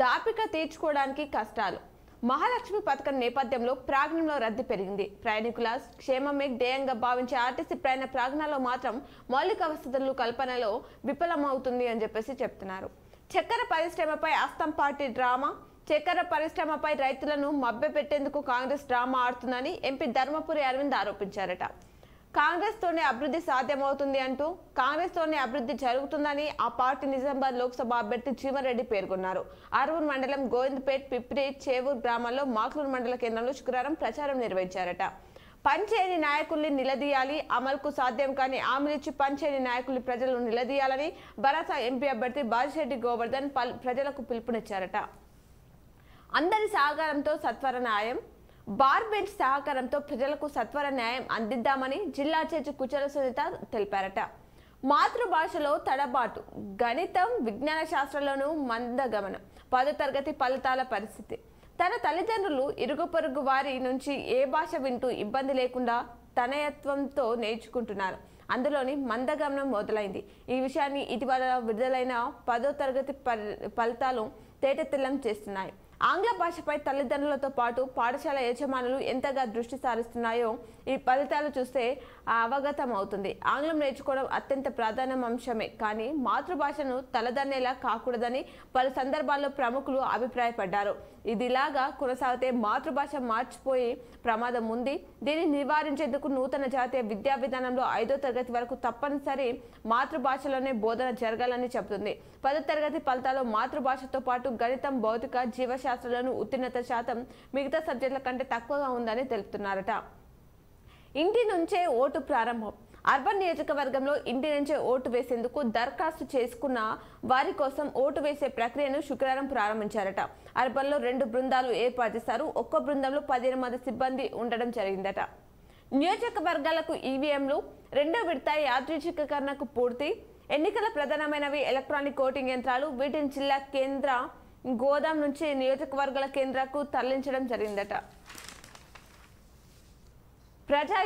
దాపిక తీర్చుకోవడానికి కష్టాలు. మహాలక్ష్మి పథకం నేపథ్యంలో ప్రాంగణంలో రద్దీ పెరిగింది. ప్రయాణికుల క్షేమమే ధ్యేయంగా భావించే ఆర్టీసీ ప్రయాణ ప్రాంగణాల్లో మాత్రం మౌలిక వసతులు కల్పనలో విఫలమవుతుంది అని చెప్పేసి చెప్తున్నారు. చక్కెర పరిశ్రమపై అస్తం పార్టీ డ్రామా. చక్కెర పరిశ్రమపై రైతులను మభ్యపెట్టేందుకు కాంగ్రెస్ డ్రామా ఆడుతుందని ఎంపీ ధర్మపురి అరవింద్ ఆరోపించారట. కాంగ్రెస్ తోనే అభివృద్ధి సాధ్యమవుతుంది అంటూ, కాంగ్రెస్ తోనే అభివృద్ధి జరుగుతుందని ఆ పార్టీ నిజామాబాద్ లోక్సభ అభ్యర్థి జీవన్రెడ్డి పేర్కొన్నారు. ఆర్మూర్ మండలం గోవింద్పేట్, పిప్రి, చేవూరు గ్రామాల్లో మాక్లూరు మండల కేంద్రంలో శుక్రవారం ప్రచారం నిర్వహించారట. పనిచేయని నాయకుల్ని నిలదీయాలి, అమలుకు సాధ్యం కాని హామీలిచ్చి పనిచేయని నాయకుల్ని ప్రజలు నిలదీయాలని భరాసా ఎంపీ అభ్యర్థి బాజిరెడ్డి గోవర్ధన్ ప్రజలకు పిలుపునిచ్చారట. అందరి సహకారంతో సత్వర న్యాయం. బార్ బెంచ్ సహకారంతో ప్రజలకు సత్వర న్యాయం అందిద్దామని జిల్లా జడ్జి కుచల సునీత తెలిపారట. మాతృభాషలో తడబాటు. గణితం, విజ్ఞాన శాస్త్రంలోనూ మందగమనం. 10వ తరగతి ఫలితాల పరిస్థితి. తన తల్లిదండ్రులు, ఇరుగు పొరుగు వారి నుంచి ఏ భాష వింటూ ఇబ్బంది లేకుండా తనయత్వంతో నేర్చుకుంటున్నారు. అందులోని మందగమనం మొదలైంది. ఈ విషయాన్ని ఇటీవల విడుదలైన 10వ తరగతి ఫలితాలు తేటతెల్లం చేస్తున్నాయి. ఆంగ్ల భాషపై తల్లిదండ్రులతో పాటు పాఠశాల యజమానులు ఎంతగా దృష్టి సారిస్తున్నాయో ఈ ఫలితాలు చూస్తే అవగతం అవుతుంది. ఆంగ్లం నేర్చుకోవడం అత్యంత ప్రాధాన్య అంశమే, కానీ మాతృభాషను తలదన్నేలా కాకూడదని పలు సందర్భాల్లో ప్రముఖులు అభిప్రాయపడ్డారు. ఇదిలాగా కొనసాగితే మాతృభాష మార్చిపోయే ప్రమాదం ఉంది. దీన్ని నివారించేందుకు నూతన జాతీయ విద్యా విధానంలో 5వ తరగతి వరకు తప్పనిసరి మాతృభాషలోనే బోధన జరగాలని చెబుతుంది. 10వ తరగతి ఫలితాల్లో మాతృభాషతో పాటు గణితం, భౌతిక, జీవశాస్త్రంలోనూ ఉత్తీర్ణత శాతం మిగతా సబ్జెక్టుల కంటే తక్కువగా ఉందని తెలుపుతున్నారట. ఇంటి నుంచే ఓటు ప్రారంభం. అర్బన్ నియోజకవర్గంలో ఇంటి నుంచే ఓటు వేసేందుకు దరఖాస్తు చేసుకున్న వారి కోసం ఓటు వేసే ప్రక్రియను శుక్రవారం ప్రారంభించారట. అర్బన్లో 2 బృందాలు ఏర్పాటు చేశారు. ఒక్కో బృందంలో 15 మంది సిబ్బంది ఉండడం జరిగిందట. నియోజకవర్గాలకు ఈవీఎంలు. 2వ విడత యాదృచ్ఛికీకరణకు పూర్తి. ఎన్నికల ప్రధానమైనవి ఎలక్ట్రానిక్ ఓటింగ్ యంత్రాలు. వీటిని జిల్లా కేంద్ర గోదాం నుంచి నియోజకవర్గాల కేంద్రాలకు తరలించడం జరిగిందట. ప్రజా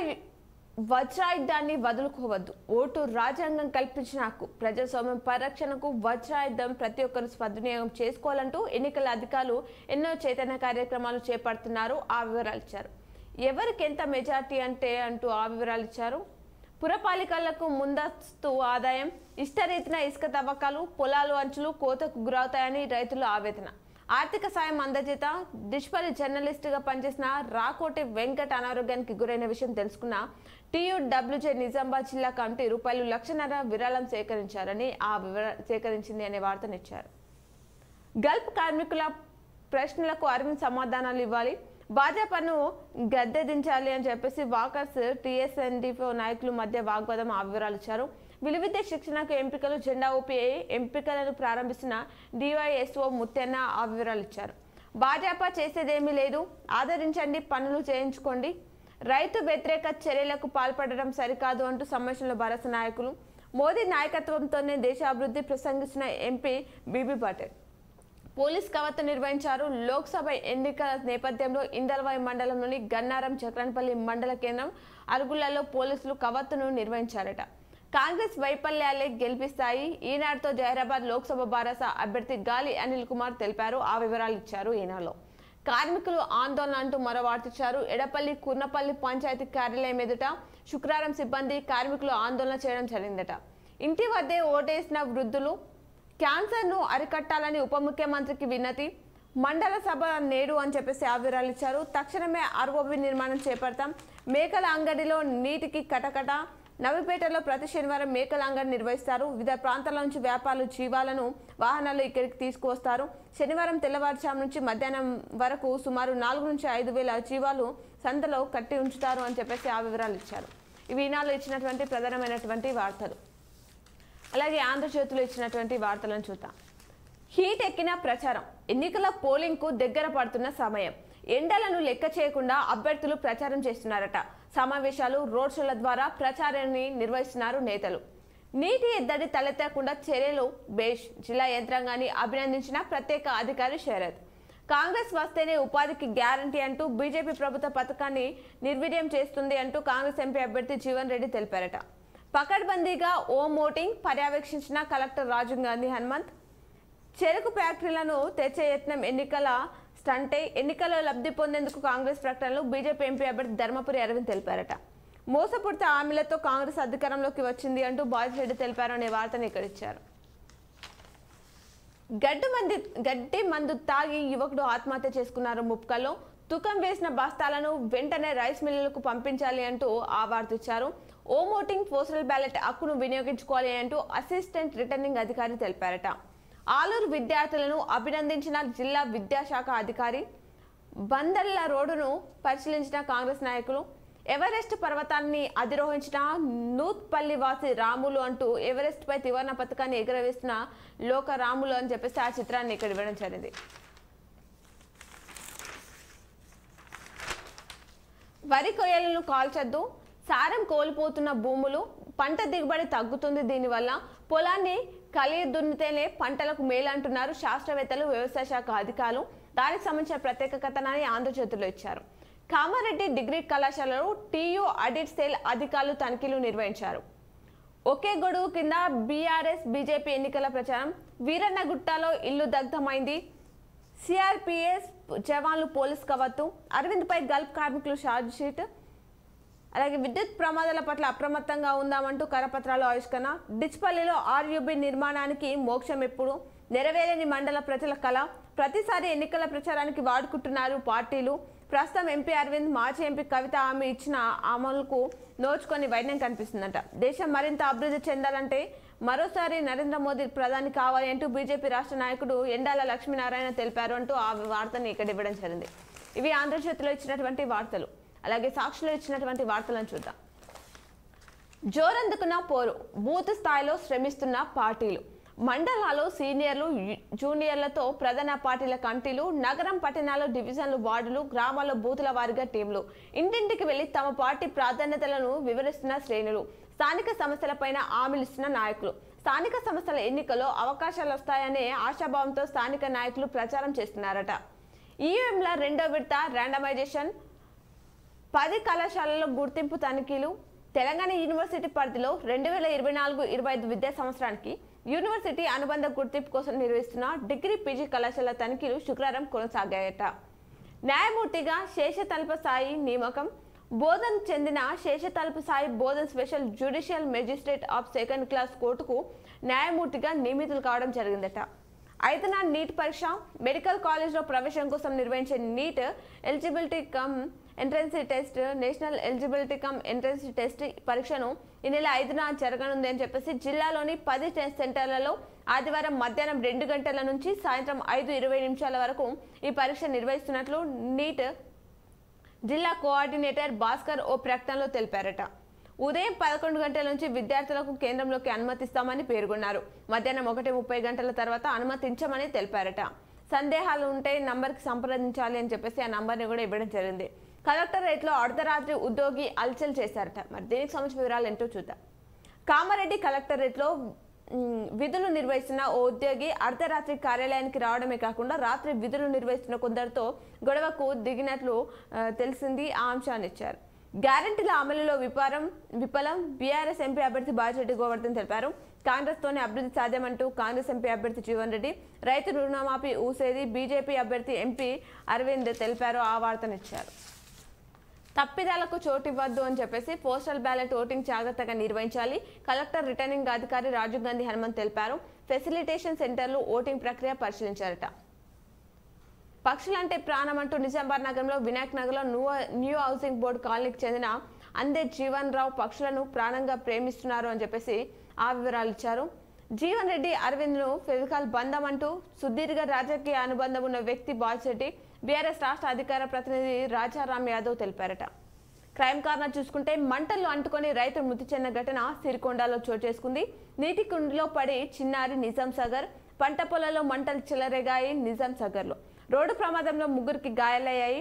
వజ్రాయుధాన్ని వదులుకోవద్దు. ఓటు రాజ్యాంగం కల్పించిన హక్కు. ప్రజాస్వామ్యం పరిరక్షణకు వజ్రాయుధం ప్రతి ఒక్కరు సద్వినియోగం చేసుకోవాలంటూ ఎన్నికల అధికారులు ఎన్నో చైతన్య కార్యక్రమాలు చేపడుతున్నారు. ఆ వివరాలు ఇచ్చారు. ఎవరికి ఎంత మెజార్టీ అంటూ ఆ వివరాలు ఇచ్చారు. పురపాలికలకు ముందస్తు ఆదాయం. ఇష్టరీతిన ఇసుక తవ్వకాలు, పొలాలు అంచులు కోతకు గురవుతాయని రైతుల ఆవేదన. ఆర్థిక సాయం అందజేత. డిష్పల్లి జర్నలిస్టుగా పనిచేసిన రాకోటి వెంకట్ అనారోగ్యానికి గురైన విషయం తెలుసుకున్న TUWJ నిజామాబాద్ జిల్లా కమిటీ ₹1,00,000 విరాళం సేకరించింది అనే వార్తనిచ్చారు. గల్ఫ్ కార్మికుల ప్రశ్నలకు అరవింద్ సమాధానాలు ఇవ్వాలి. భాజపాను గద్దెదించాలి అని చెప్పేసి వాకర్స్, TSNDF నాయకుల మధ్య వాగ్వాదం. ఆ వివరాలు ఇచ్చారు. విలువిద్య శిక్షణకు ఎంపికలు. జెండా ఊపి ఎంపికలను ప్రారంభిస్తున్న DYSO ముత్యన్న ఆ వివరాలు ఇచ్చారు. భాజపా చేసేదేమీ లేదు, ఆదరించండి, పనులు చేయించుకోండి. రైతు వ్యతిరేక చర్యలకు పాల్పడడం సరికాదు అంటూ సమావేశంలో భారత నాయకులు. మోదీ నాయకత్వంతోనే దేశ అభివృద్ధి ప్రసంగిస్తున్న ఎంపీ బీబీ పటేల్. పోలీస్ కవాతు నిర్వహించారు. లోక్సభ ఎన్నికల నేపథ్యంలో ఇందల్వాయి మండలంలోని గన్నారం చక్రన్పల్లి మండల కేంద్రం అరుగులలో పోలీసులు కవాతును నిర్వహించారట. కాంగ్రెస్ వైఫల్యాలే గెలిపిస్తాయి. ఈనాడుతో జహీరాబాద్ లోక్సభ బారాస అభ్యర్థి గాలి అనిల్ కుమార్ తెలిపారు. ఆ వివరాలు ఇచ్చారు ఈనాడులో. కార్మికులు ఆందోళన అంటూ మరో వార్త ఇచ్చారు. ఎడపల్లి కుర్నపల్లి పంచాయతీ కార్యాలయం ఎదుట శుక్రవారం సిబ్బంది కార్మికులు ఆందోళన చేయడం జరిగిందట. ఇంటి వద్దే ఓటేసిన వృద్ధులు క్యాన్సర్ను అరికట్టాలని ఉప ముఖ్యమంత్రికి విన్నతి. మండల సభ నేడు అని చెప్పేసి ఆ వివరాలు ఇచ్చారు. తక్షణమే ఆర్ఓబి నిర్మాణం చేపడతాం. మేకల అంగడిలో నీటికి కటకట. నవిపేటలో ప్రతి శనివారం మేకల అంగడి నిర్వహిస్తారు. వివిధ ప్రాంతాల నుంచి వ్యాపారులు జీవాలను వాహనాలు ఇక్కడికి తీసుకువస్తారు. శనివారం తెల్లవారుజాము నుంచి మధ్యాహ్నం వరకు సుమారు 4 నుంచి 5,000 జీవాలు సంతలో కట్టి ఉంచుతారు అని చెప్పేసి ఆ వివరాలు ఇచ్చారు. ఇవి ఈనాడులో ఇచ్చినటువంటి ప్రధానమైనటువంటి వార్తలు. అలాగే ఆంధ్రజ్యోతిలో ఇచ్చినటువంటి వార్తలను చూద్దాం. హీట్ ఎక్కిన ప్రచారం. ఎన్నికల పోలింగ్ కు దగ్గర పడుతున్న సమయం. ఎండలను లెక్క చేయకుండా అభ్యర్థులు ప్రచారం చేస్తున్నారట. సమావేశాలు, రోడ్ షోల ద్వారా ప్రచారాన్ని నిర్వహిస్తున్నారు నేతలు. నీటి ఎద్దడి తలెత్తకుండా చర్యలు బేష్. జిల్లా యంత్రాంగాన్ని అభినందించిన ప్రత్యేక అధికారి శరత్. కాంగ్రెస్ వస్తేనే ఉపాధికి గ్యారంటీ అంటూ బీజేపీ ప్రభుత్వ పథకాన్ని నిర్వీర్యం చేస్తుంది అంటూ కాంగ్రెస్ ఎంపీ అభ్యర్థి జీవన్ రెడ్డి తెలిపారట. పకడ్బందీగా ఓటింగ్ పర్యవేక్షించిన కలెక్టర్ రాజీవ్ గాంధీ హనుమంత్. చెరుకు ఫ్యాక్టరీలను తెచ్చే యత్నం ఎన్నికల స్టంటే. ఎన్నికల్లో లబ్ధి పొందేందుకు కాంగ్రెస్ ప్రకటనలు. బీజేపీ ఎంపీ అభ్యర్థి ధర్మపురి అరవింద్ తెలిపారట. మోసపూరిత హామీలతో కాంగ్రెస్ అధికారంలోకి వచ్చింది అంటూ బాజిరెడ్డి తెలిపారు అనే వార్తను ఇక్కడ ఇచ్చారు. గడ్డి మందు తాగి యువకుడు ఆత్మహత్య చేసుకున్నారు ముప్కల్లో. తూకం వేసిన బస్తాలను వెంటనే రైస్ మిల్లులకు పంపించాలి అంటూ ఆ వార్త ఇచ్చారు. ఓటింగ్ పోస్టల్ బ్యాలెట్ హక్కును వినియోగించుకోవాలి అంటూ అసిస్టెంట్ రిటర్నింగ్ అధికారి తెలిపారట. ఆలూరు విద్యార్థులను అభినందించిన జిల్లా విద్యాశాఖ అధికారి. బందర్ల రోడ్డును పరిశీలించిన కాంగ్రెస్ నాయకులు. ఎవరెస్ట్ పర్వతాన్ని అధిరోహించిన నూత్పల్లి వాసి రాములు అంటూ ఎవరెస్ట్ పై త్రివర్ణ పథకాన్ని ఎగురవేస్తున్న లోక రాములు అని చెప్పేసి ఆ చిత్రాన్ని ఇక్కడ ఇవ్వడం జరిగింది. వరి కొయ్యలను కాల్చొద్దు. సారం కోల్పోతున్న భూములు. పంట దిగుబడి తగ్గుతుంది. దీనివల్ల పొలాన్ని కలిగి దున్నితేనే పంటలకు మేలు అంటున్నారు శాస్త్రవేత్తలు, వ్యవసాయ శాఖ అధికారులు. దానికి సంబంధించిన ప్రత్యేక కథనాన్ని ఆంధ్రజ్యోతిలో ఇచ్చారు. కామారెడ్డి డిగ్రీ కళాశాలలో టీయూ ఆడిట్ సెల్ అధికారులు తనిఖీలు నిర్వహించారు. ఒకే గొడుగు కింద బీఆర్ఎస్ బీజేపీ ఎన్నికల ప్రచారం. వీరన్నగుట్టలో ఇల్లు దగ్ధమైంది. సిఆర్పిఎస్ జవాన్లు పోలీస్ కవత్తు. అరవింద్ పై గల్ఫ్ కార్మికులు ఛార్జ్ షీట్. అలాగే విద్యుత్ ప్రమాదాల పట్ల అప్రమత్తంగా ఉందామంటూ కరపత్రాలు ఆవిష్కరణ. డిచ్పల్లిలో ఆర్యూబీ నిర్మాణానికి మోక్షం ఎప్పుడు. నెరవేరని మండల ప్రజల కళ. ప్రతిసారి ఎన్నికల ప్రచారానికి వాడుకుంటున్నారు పార్టీలు. ప్రస్తుతం ఎంపీ అరవింద్, మాజీ ఎంపీ కవిత హామీ ఇచ్చిన అమలుకు నోచుకొని వైద్యం కనిపిస్తుందట. దేశం మరింత అభివృద్ధి చెందాలంటే మరోసారి నరేంద్ర మోదీ ప్రధాని కావాలి అంటూ బీజేపీ రాష్ట్ర నాయకుడు ఎండాల లక్ష్మీనారాయణ తెలిపారు అంటూ ఆ వార్తని ఇక్కడ ఇవ్వడం జరిగింది. ఇవి ఆంధ్రజ్యోతిలో ఇచ్చినటువంటి వార్తలు. అలాగే సాక్షిలో ఇచ్చినటువంటి వార్తలను చూద్దాం. జోరందుకున్న పోరు. బూత్ స్థాయిలో శ్రమిస్తున్న పార్టీలు. మండలాల్లో సీనియర్లు, జూనియర్లతో ప్రధాన పార్టీల కమిటీలు. నగరం, పట్టణాల్లో డివిజన్లు, వార్డులు, గ్రామాల్లో బూతుల వారీగా టీంలు. ఇంటింటికి వెళ్లి తమ పార్టీ ప్రాధాన్యతలను వివరిస్తున్న శ్రేణులు. స్థానిక సమస్యలపైన హామీలు ఇస్తున్న నాయకులు. స్థానిక సంస్థల ఎన్నికల్లో అవకాశాలు వస్తాయనే ఆశాభావంతో స్థానిక నాయకులు ప్రచారం చేస్తున్నారట. ఈవీఎంల 2వ విడత ర్యాండమైజేషన్. 10 కళాశాలల్లో గుర్తింపు తనిఖీలు. తెలంగాణ యూనివర్సిటీ పరిధిలో 2024-25 విద్యా సంవత్సరానికి యూనివర్సిటీ అనుబంధ గుర్తింపు కోసం నిర్వహిస్తున్న డిగ్రీ, పీజీ కళాశాల తనిఖీలు శుక్రవారం కొనసాగాయట. న్యాయమూర్తిగా శేషతల్ప సాయి నియామకం. బోధన్ చెందిన Seshatalpa Sai Bodhan special judicial magistrate of second class కోర్టుకు న్యాయమూర్తిగా నియమితులు కావడం జరిగిందట. 5వ నీట్ పరీక్ష. మెడికల్ కాలేజ్లో ప్రవేశం కోసం నిర్వహించే NEET eligibility cum entrance test, national eligibility cum entrance test పరీక్షను ఈ నెల 5న జరగనుంది అని చెప్పేసి జిల్లాలోని 10 టెస్ట్ సెంటర్లలో ఆదివారం మధ్యాహ్నం 2 గంటల నుంచి సాయంత్రం 5:20 వరకు ఈ పరీక్ష నిర్వహిస్తున్నట్లు నీట్ జిల్లా కోఆర్డినేటర్ భాస్కర్ ఓ ప్రకటనలో తెలిపారట. ఉదయం 11 గంటల నుంచి విద్యార్థులకు కేంద్రంలోకి అనుమతిస్తామని పేర్కొన్నారు. మధ్యాహ్నం 1:30 గంటల తర్వాత అనుమతించమని తెలిపారట. సందేహాలు ఉంటే నంబర్కి సంప్రదించాలి అని చెప్పేసి ఆ నంబర్ని కూడా ఇవ్వడం జరిగింది. కలెక్టరేట్లో అర్ధరాత్రి ఉద్యోగి అల్చల్ చేశారట. మరి దీనికి సంబంధించిన వివరాలు ఏంటో చూద్దాం. కామారెడ్డి కలెక్టరేట్లో విధులు నిర్వహిస్తున్న ఓ ఉద్యోగి అర్ధరాత్రి కార్యాలయానికి రావడమే కాకుండా రాత్రి విధులు నిర్వహిస్తున్న కొందరితో గొడవకు దిగినట్లు తెలిసింది. ఆ అంశాన్ని ఇచ్చారు. గ్యారంటీల అమలులో విఫలం బీఆర్ఎస్ ఎంపీ అభ్యర్థి బాజిరెడ్డి గోవర్ధన్ తెలిపారు. కాంగ్రెస్ తోనే అభివృద్ధి సాధ్యమంటూ కాంగ్రెస్ ఎంపీ అభ్యర్థి జీవన్ రెడ్డి, రైతు రుణమాఫీ ఊసేది బీజేపీ అభ్యర్థి ఎంపీ అరవింద్ తెలిపారు. ఆ వార్తనిచ్చారు. తప్పిదాలకు చోటివ్వద్దు అని చెప్పేసి పోస్టల్ బ్యాలెట్ ఓటింగ్ జాగ్రత్తగా నిర్వహించాలి. కలెక్టర్ రిటర్నింగ్ అధికారి రాజీవ్ గాంధీ హనుమంత్ తెలిపారు. ఫెసిలిటేషన్ సెంటర్లు ఓటింగ్ ప్రక్రియ పరిశీలించారట. పక్షులంటే ప్రాణం అంటూ నిజామాబాద్ నగరంలో వినాయక్ నగర్లో న్యూ హౌసింగ్ బోర్డు కాలనీకి చెందిన అందే జీవన్ రావు పక్షులను ప్రాణంగా ప్రేమిస్తున్నారు అని చెప్పేసి ఆ వివరాలు ఇచ్చారు. జీవన్ రెడ్డి అరవింద్ను ఫెవికాల్ బంధం అంటూ సుదీర్ఘ రాజకీయ అనుబంధం ఉన్న వ్యక్తి బాజిరెడ్డి బీఆర్ఎస్ రాష్ట్ర అధికార ప్రతినిధి రాజారాం యాదవ్ తెలిపారట. క్రైమ్ కారణం చూసుకుంటే మంటల్లో అంటుకొని రైతు మృతి చెందిన ఘటన సిరికొండలో చోటు చేసుకుంది. నీటి కుండిలో పడి చిన్నారి నిజాం సాగర్, పంట పొలాల్లో మంటలు చెలరేగాయి. నిజాం సాగర్లో రోడ్డు ప్రమాదంలో ముగ్గురికి గాయాలయ్యాయి.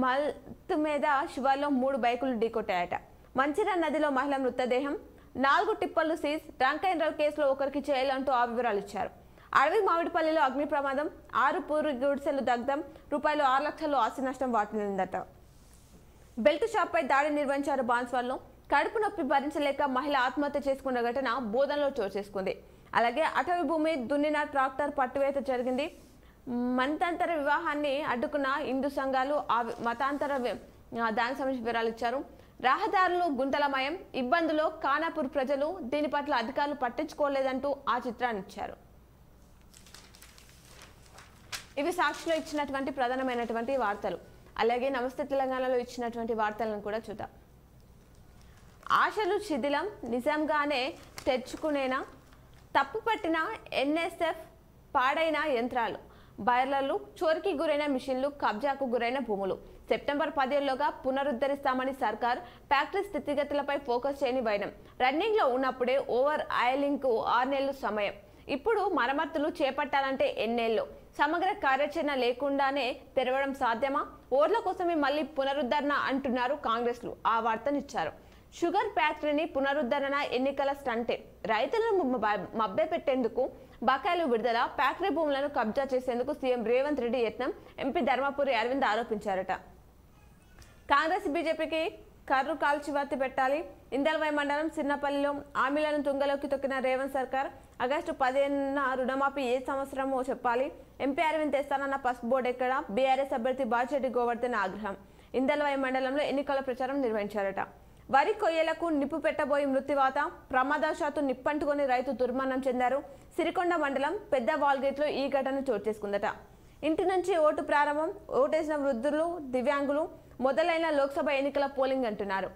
మల్తు మీద శివార్లో 3 బైకులు ఢీకొట్టాయట. మంచిర్యాల నదిలో మహిళ మృతదేహం, 4 టిప్పర్లు సీజ్. డ్రంక్ అండ్ డ్రైవ్ కేసులో ఒకరికి చేయాలంటూ ఆ వివరాలు ఇచ్చారు. అడవి మామిడిపల్లిలో అగ్ని ప్రమాదం, 6 పూరి గుడిసెలు దగ్ధం, రూపాయలు 6 లక్షలు ఆస్తి నష్టం వాటిల్లిందట. బెల్ట్ షాప్ పై దాడి నిర్వహించారు బాన్స్వాడలో. కడుపు నొప్పి భరించలేక మహిళ ఆత్మహత్య చేసుకున్న ఘటన బోధనలో చోటు చేసుకుంది. అలాగే అటవీ భూమి దున్నిన ట్రాక్టర్ పట్టువేత జరిగింది. మతాంతర వివాహాన్ని అడ్డుకున్న హిందూ సంఘాలు మతాంతర దానికి సంబంధించిన వివరాలు ఇచ్చారు. రహదారులు గుంతలమయం, ఇబ్బందులు ఖానాపూర్ ప్రజలు, దీని పట్ల అధికారులు పట్టించుకోలేదంటూ ఆ చిత్రాన్ని ఇచ్చారు. ఇవి సాక్షిలో ఇచ్చినటువంటి ప్రధానమైనటువంటి వార్తలు. అలాగే నమస్తే తెలంగాణలో ఇచ్చినటువంటి వార్తలను కూడా చూద్దాం. ఆశలు శిథిలం నిజంగానే తెచ్చుకునేనా, తప్పు పట్టిన ఎన్ఎస్ఎఫ్, పాడైన యంత్రాలు, బైర్లర్లు, చోరికి గురైన మిషన్లు, కబ్జాకు గురైన భూములు. సెప్టెంబర్ 15లోగా పునరుద్ధరిస్తామని సర్కార్, ఫ్యాక్టరీ స్థితిగతులపై ఫోకస్ చేయని వైనం. రన్నింగ్ లో ఉన్నప్పుడే ఓవర్ ఆయిలింగ్ కు 6 నెలలు సమయం. ఇప్పుడు మరమ్మతులు చేపట్టాలంటే ఎన్నేళ్ళు? సమగ్ర కార్యాచరణ లేకుండానే తెరవడం సాధ్యమా? ఓట్ల కోసమే మళ్ళీ పునరుద్ధరణ అంటున్నారు కాంగ్రెస్లు. ఆ వార్తనిచ్చారు. షుగర్ ఫ్యాక్టరీని పునరుద్ధరణ ఎన్నికల స్టంటే. రైతులను మభ్యపెట్టేందుకు బకాయిలు విడుదల, ఫ్యాక్టరీ భూములను కబ్జా చేసేందుకు సీఎం రేవంత్ రెడ్డి యత్నం, ఎంపీ ధర్మపురి అరవింద్ ఆరోపించారట. కాంగ్రెస్ బీజేపీకి కర్రు కాల్చివత్తి పెట్టాలి. ఇందల్వై మండలం సిన్నపల్లిలో హామీలను తుంగలోకి తొక్కిన రేవంత్ సర్కార్. ఆగస్టు 15న రుణమాఫీ ఏ సంవత్సరమో చెప్పాలి. ఎంపీ అరవింద్ తెస్తానన్న పసుపు బోర్డు ఎక్కడ? బీఆర్ఎస్ అభ్యర్థి బాజిరెడ్డి గోవర్ధన్ ఆగ్రహం. ఇందల్వై మండలంలో ఎన్నికల ప్రచారం నిర్వహించారట. వరి కొయ్యలకు నిప్పు పెట్టబోయి మృత్యువాత, ప్రమాదవశాత్తు నిప్పంటుకొని రైతు దుర్మరణం చెందారు. సిరికొండ మండలం పెద్ద వాల్గేట్లో ఈ ఘటన చోటు చేసుకుందట. ఇంటి నుంచి ఓటు ప్రారంభం, ఓటేసిన వృద్ధులు, దివ్యాంగులు, మొదలైన లోక్సభ ఎన్నికల పోలింగ్ అంటున్నారు.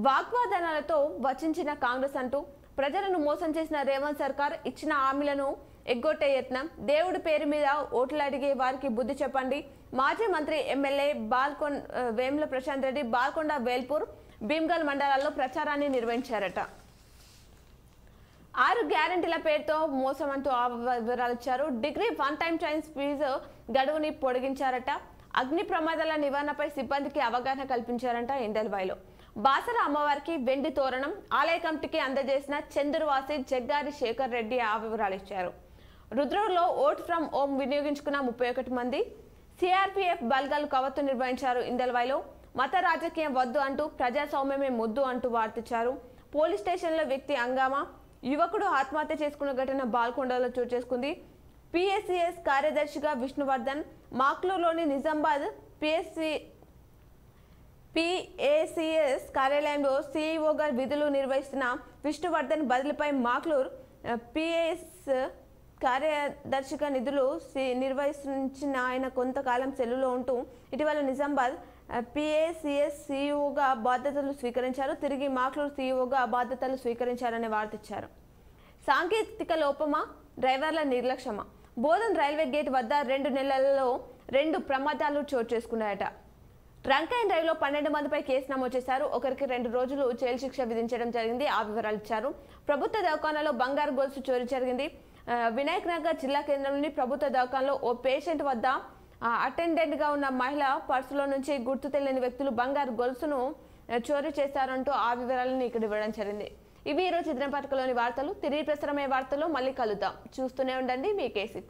వాగ్వాదనాలతో వచించిన కాంగ్రెస్ అంటూ ప్రజలను మోసం చేసిన రేవంత్ సర్కార్ ఇచ్చిన హామీలను ఎగ్గొట్టే యత్నం. దేవుడి పేరు మీద ఓట్లు అడిగే వారికి బుద్ధి చెప్పండి. మాజీ మంత్రి ఎమ్మెల్యే వేముల ప్రశాంత్ రెడ్డి బాల్కొండ, వేల్పూర్, భీమ్గల్ మండలాల్లో ప్రచారాన్ని నిర్వహించారట. 6 గ్యారంటీల పేరుతో మోసం అంటూ వివరాలు ఇచ్చారు. డిగ్రీ 1 టైం సైన్స్ ఫీజు గడువుని పొడిగించారట. అగ్ని ప్రమాదాల నివారణపై సిబ్బందికి అవగాహన కల్పించారంట. ఇందల్వాయిలో బాసర అమ్మవారికి వెండి తోరణం ఆలయ కమిటీకి అందజేసిన చంద్రవాసి జగ్గారి శేఖర్ రెడ్డి ఆ వివరాలు ఇచ్చారు. రుద్రూరులో ఓట్ ఫ్రమ్ హోమ్ వినియోగించుకున్న 31 మంది. సిఆర్పీఎఫ్ బల్గాలు కవత్తు నిర్వహించారు. ఇందల్వాయిలో మత రాజకీయం వద్దు అంటూ ప్రజాస్వామ్యమే ముద్దు అంటూ వార్తిచ్చారు. పోలీస్ స్టేషన్లో వ్యక్తి హంగామా, యువకుడు ఆత్మహత్య చేసుకున్న ఘటన బాల్కొండలో చోటు చేసుకుంది. పిఎస్సిఎస్ కార్యదర్శిగా విష్ణువర్ధన్, మాక్లూరులోని నిజామాబాద్ పిఏసిఎస్ కార్యాలయంలో సిఇఓగా విధులు నిర్వహిస్తున్న విష్ణువర్ధన్ బదిలీపై మాక్లూరు పిఎస్ కార్యదర్శిగా నిధులు నిర్వహించిన ఆయన కొంతకాలం సెలవులో ఉంటూ ఇటీవల నిజామాబాద్ పిఏసిఎస్ సిఇఓగా బాధ్యతలు స్వీకరించారు. తిరిగి మాక్లూరు సిఇఓగా బాధ్యతలు స్వీకరించారనే వార్త ఇచ్చారు. సాంకేతిక లోపమా, డ్రైవర్ల నిర్లక్ష్యమా? బోధన్ రైల్వే గేట్ వద్ద 2 నెలలలో 2 ప్రమాదాలు చోటు చేసుకున్నాయట. డ్రంక్ అండ్ డ్రైవ్ లో 12 మందిపై కేసు నమోదు చేశారు. ఒకరికి 2 రోజులు జైలు శిక్ష విధించడం జరిగింది. ఆ వివరాలు ఇచ్చారు. ప్రభుత్వ దవాఖానాలో బంగారు గొలుసు చోరీ జరిగింది. వినాయక్ నగర్ జిల్లా కేంద్రంలోని ప్రభుత్వ దవాఖానాలో ఓ పేషెంట్ వద్ద అటెండెంట్ గా ఉన్న మహిళ పర్సులో నుంచి గుర్తు తెలియని వ్యక్తులు బంగారు గొలుసును చోరీ చేశారంటూ ఆ వివరాలను ఇక్కడ ఇవ్వడం జరిగింది. ఇవి ఈరోజు దినపత్రికలోని వార్తలు. తిరిగి ప్రసారమయ్యే వార్తల్లో మళ్ళీ కలుద్దాం. చూస్తూనే ఉండండి మీ K6.